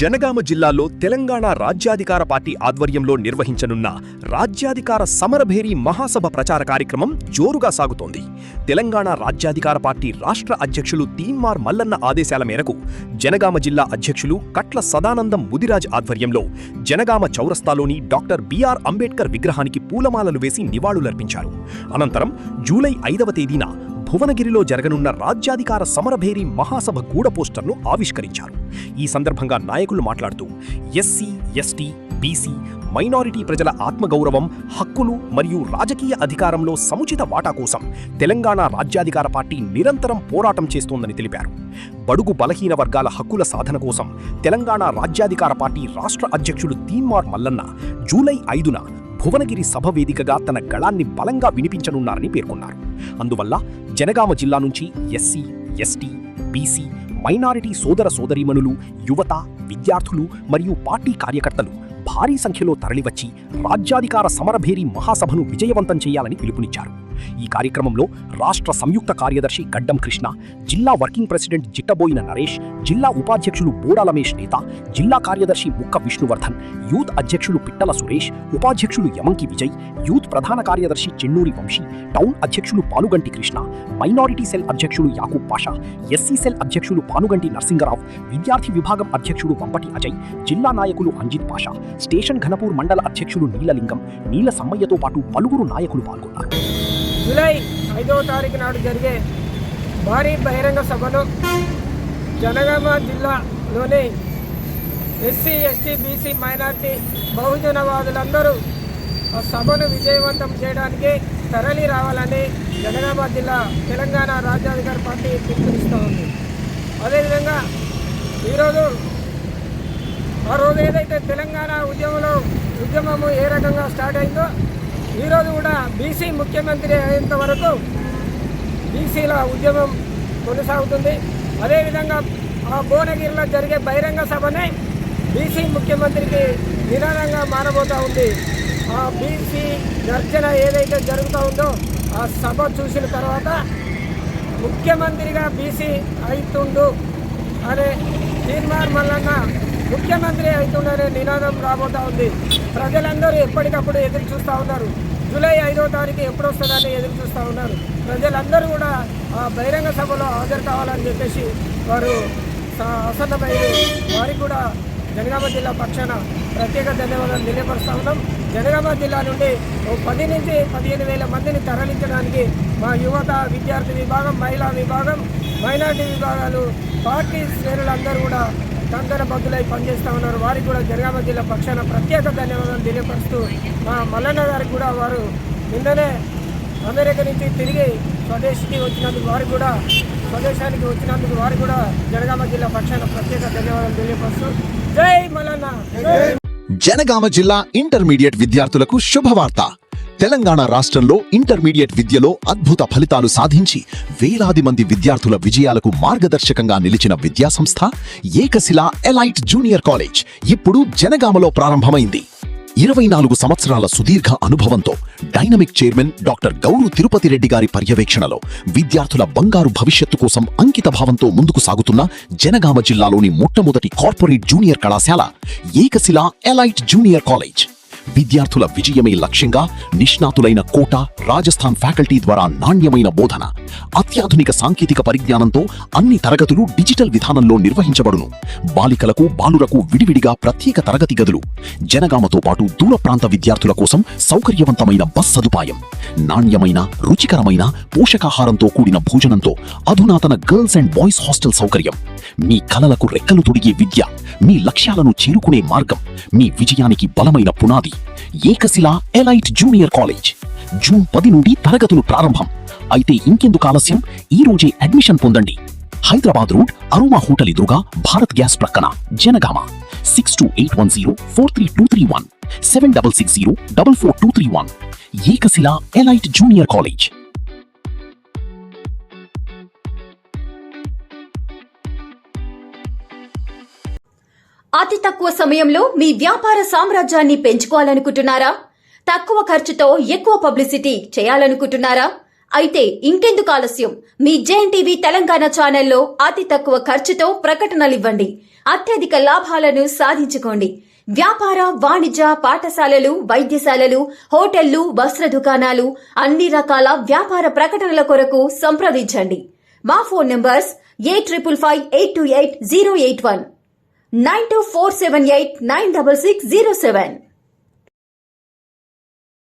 జనగామ జిల్లాలో తెలంగాణ రాజ్యాధికార పార్టీ ఆధ్వర్యంలో నిర్వహించనున్న రాజ్యాధికార సమరభేరీ మహాసభ ప్రచార కార్యక్రమం జోరుగా సాగుతోంది. తెలంగాణ రాజ్యాధికార పార్టీ రాష్ట్ర అధ్యక్షులు తీన్మార్ మల్లన్న ఆదేశాల మేరకు జనగామ జిల్లా అధ్యక్షులు కట్ల సదానందం ముదిరాజ్ ఆధ్వర్యంలో జనగామ చౌరస్తాలోని డాక్టర్ బిఆర్ అంబేద్కర్ విగ్రహానికి పూలమాలలు వేసి నివాళులర్పించారు. అనంతరం జూలై 5వ తేదీన భువనగిరిలో జరగనున్న రాజ్యాధికార సమరభేరీ మహాసభ గూఢ పోస్టర్ను ఆవిష్కరించారు. ఈ సందర్భంగా నాయకులు మాట్లాడుతూ ఎస్సీ, ఎస్టీ, బీసీ, మైనారిటీ ప్రజల ఆత్మగౌరవం, హక్కులు మరియు రాజకీయ అధికారంలో సముచిత వాటా కోసం తెలంగాణ రాజ్యాధికార పార్టీ నిరంతరం పోరాటం చేస్తోందని తెలిపారు. బడుగు బలహీన వర్గాల హక్కుల సాధన కోసం తెలంగాణ రాజ్యాధికార పార్టీ రాష్ట్ర అధ్యక్షుడు తీన్మార్ మల్లన్న జూలై 5న భువనగిరి సభ వేదికగా తన గళాన్ని బలంగా వినిపించనున్నారని పేర్కొన్నారు. అందువల్ల జనగామ జిల్లా నుంచి ఎస్సీ, ఎస్టీ, బీసీ, మైనారిటీ సోదర సోదరీమణులు, యువత, విద్యార్థులు మరియు పార్టీ కార్యకర్తలు భారీ సంఖ్యలో తరలివచ్చి రాజ్యాధికార సమరభేరీ మహాసభను విజయవంతం చేయాలని పిలుపునిచ్చారు. ఈ కార్యక్రమంలో రాష్ట్ర సంయుక్త కార్యదర్శి గడ్డం కృష్ణ, జిల్లా వర్కింగ్ ప్రెసిడెంట్ జిట్టబోయిన నరేష్, జిల్లా ఉపాధ్యక్షులు బోడా రమేష్ నేత, జిల్లా కార్యదర్శి ముక్క విష్ణువర్ధన్, యూత్ అధ్యక్షులు పిట్టల సురేష్, ఉపాధ్యక్షులు యమంకి విజయ్, యూత్ ప్రధాన కార్యదర్శి చెన్నూరి వంశీ, టౌన్ అధ్యక్షులు పానుగంటి కృష్ణ, మైనారిటీ సెల్ అధ్యక్షులు యాకూబ్ పాషా, ఎస్సీ సెల్ అధ్యక్షులు పానుగంటి నర్సింగరావు, విద్యార్థి విభాగం అధ్యక్షుడు వంపటి అజయ్, జిల్లా నాయకులు అంజిత్ పాషా, స్టేషన్ ఘనపూర్ మండల అధ్యక్షులు నీలలింగం, నీల సమ్మయ్యతో పాటు పలువురు నాయకులు పాల్గొన్నారు. జూలై 5వ తారీఖు నాడు జరిగే భారీ బహిరంగ సభలో జనగామ జిల్లాలోని ఎస్సీ, ఎస్టీ, బీసీ, మైనార్టీ, బహుజనవాదులందరూ ఆ సభను విజయవంతం చేయడానికి తరలి రావాలని జనగామ జిల్లా తెలంగాణ రాజ్యాధికార పార్టీ పిలుపునిస్తూ ఉంది. అదేవిధంగా ఈరోజు ఆ రోజు ఏదైతే తెలంగాణ ఉద్యమము ఏ రకంగా స్టార్ట్ అయిందో ఈరోజు కూడా బీసీ ముఖ్యమంత్రి అయ్యేంత వరకు బీసీల ఉద్యమం కొనసాగుతుంది. అదేవిధంగా ఆ భువనగిరిలో జరిగే బహిరంగ సభనే బీసీ ముఖ్యమంత్రికి నినాదంగా మారబోతూ ఉంది. ఆ బీసీ గర్జన ఏదైతే జరుగుతూ ఉందో ఆ సభ చూసిన తర్వాత ముఖ్యమంత్రిగా బీసీ అవుతుండు అనే తీన్మార్ మల్లన్న ముఖ్యమంత్రి అవుతుండనే నినాదం రాబోతూ ఉంది. ప్రజలందరూ ఎప్పటికప్పుడు ఎదురు చూస్తూ ఉన్నారు. జూలై 5వ తారీఖు ఎప్పుడు వస్తుందని ఎదురు చూస్తూ ఉన్నారు. ప్రజలందరూ కూడా ఆ బహిరంగ సభలో హాజరు కావాలని చెప్పేసి వారు ఆసన్నమయ్యారు. వారికి కూడా జనగామ జిల్లా పక్షాన ప్రత్యేక ధన్యవాదాలు తెలియపరుస్తూ ఉన్నాం. జనగామ జిల్లా నుండి 10 నుంచి 15,000 మందిని తరలించడానికి మా యువత, విద్యార్థి విభాగం, మహిళా విభాగం, మైనార్టీ విభాగాలు, పార్టీ శ్రేణులందరూ కూడా కంకణ బద్దులై పనిచేస్తూ ఉన్నారు. వారికి కూడా జనగామ జిల్లా పక్షాన ప్రత్యేక ధన్యవాదాలు తెలియపరుస్తూ మా మల్లన్న గారికి కూడా వారు నిన్ననే అమెరికా నుంచి తిరిగి స్వదేశానికి వచ్చినందుకు వారికి కూడా జనగామ జిల్లా పక్షాన ప్రత్యేక ధన్యవాదాలు తెలియపరుస్తూ జై మల్లన్న. జనగామ జిల్లా ఇంటర్మీడియట్ విద్యార్థులకు శుభవార్త. తెలంగాణ రాష్ట్రంలో ఇంటర్మీడియట్ విద్యలో అద్భుత ఫలితాలు సాధించి వేలాది మంది విద్యార్థుల విజయాలకు మార్గదర్శకంగా నిలిచిన విద్యాసంస్థ ఏకశిల ఎలైట్ జూనియర్ కాలేజ్ ఇప్పుడు జనగామలో ప్రారంభమైంది. 24 సంవత్సరాల సుదీర్ఘ అనుభవంతో dynamic chairman doctor Gouru Tirupati Reddy గారి పర్యవేక్షణలో విద్యార్థుల బంగారు భవిష్యత్తు కోసం అంకిత భావంతో ముందుకు సాగుతున్న జనగామ జిల్లాలోని మొట్టమొదటి కార్పొరేట్ జూనియర్ కళాశాల ఏకశిల ఎలైట్ జూనియర్ కాలేజ్. విద్యార్థుల విజయమే లక్ష్యంగా నిష్ణాతులైన కోట, రాజస్థాన్ ఫ్యాకల్టీ ద్వారా నాణ్యమైన బోధన, అత్యాధునిక సాంకేతిక పరిజ్ఞానంతో అన్ని తరగతులు డిజిటల్ విధానంలో నిర్వహించబడును. బాలికలకు, బాలురకు విడివిడిగా ప్రత్యేక తరగతి గదులు, జనగామతో పాటు దూర ప్రాంత విద్యార్థుల కోసం సౌకర్యవంతమైన బస్ సదుపాయం, నాణ్యమైన, రుచికరమైన పోషకాహారంతో కూడిన భోజనంతో అధునాతన గర్ల్స్ అండ్ బాయ్స్ హాస్టల్ సౌకర్యం. మీ కలలకు రెక్కలు తొడిగే విద్య, మీ లక్ష్యాలను చేరుకునే మార్గం, మీ విజయానికి బలమైన పునాది ఏకశిల ఎలైట్ జూనియర్ కాలేజ్. జూన్ 10 నుండి తరగతులు ప్రారంభం. అయితే ఇంకెందుకు ఆలస్యం? ఈ రోజే అడ్మిషన్ పొందండి. హైదరాబాద్ రోడ్, అరోమా హోటల్ ఎదురుగా, భారత్ గ్యాస్ ప్రక్కన, జనగామ. 6281043231 7660444231. ఏకశిల ఎలైట్ జూనియర్ కాలేజ్. అతి తక్కువ సమయంలో మీ వ్యాపార సామ్రాజ్యాన్ని పెంచుకోవాలనుకుంటున్నారా? తక్కువ ఖర్చుతో ఎక్కువ పబ్లిసిటీ చేయాలనుకుంటున్నారా? అయితే ఇంకెందుకు ఆలస్యం? మీ జేఎన్టీవీ తెలంగాణ ఛానల్లో అతి తక్కువ ఖర్చుతో ప్రకటనలివ్వండి. అత్యధిక లాభాలను సాధించుకోండి. వ్యాపార, వాణిజ్య, పాఠశాలలు, వైద్యశాలలు, హోటళ్లు, వస్త్ర దుకాణాలు, అన్ని రకాల వ్యాపార ప్రకటనల కొరకు సంప్రదించండి. మా ఫోన్ నంబర్స్ 8558288081 9247896607.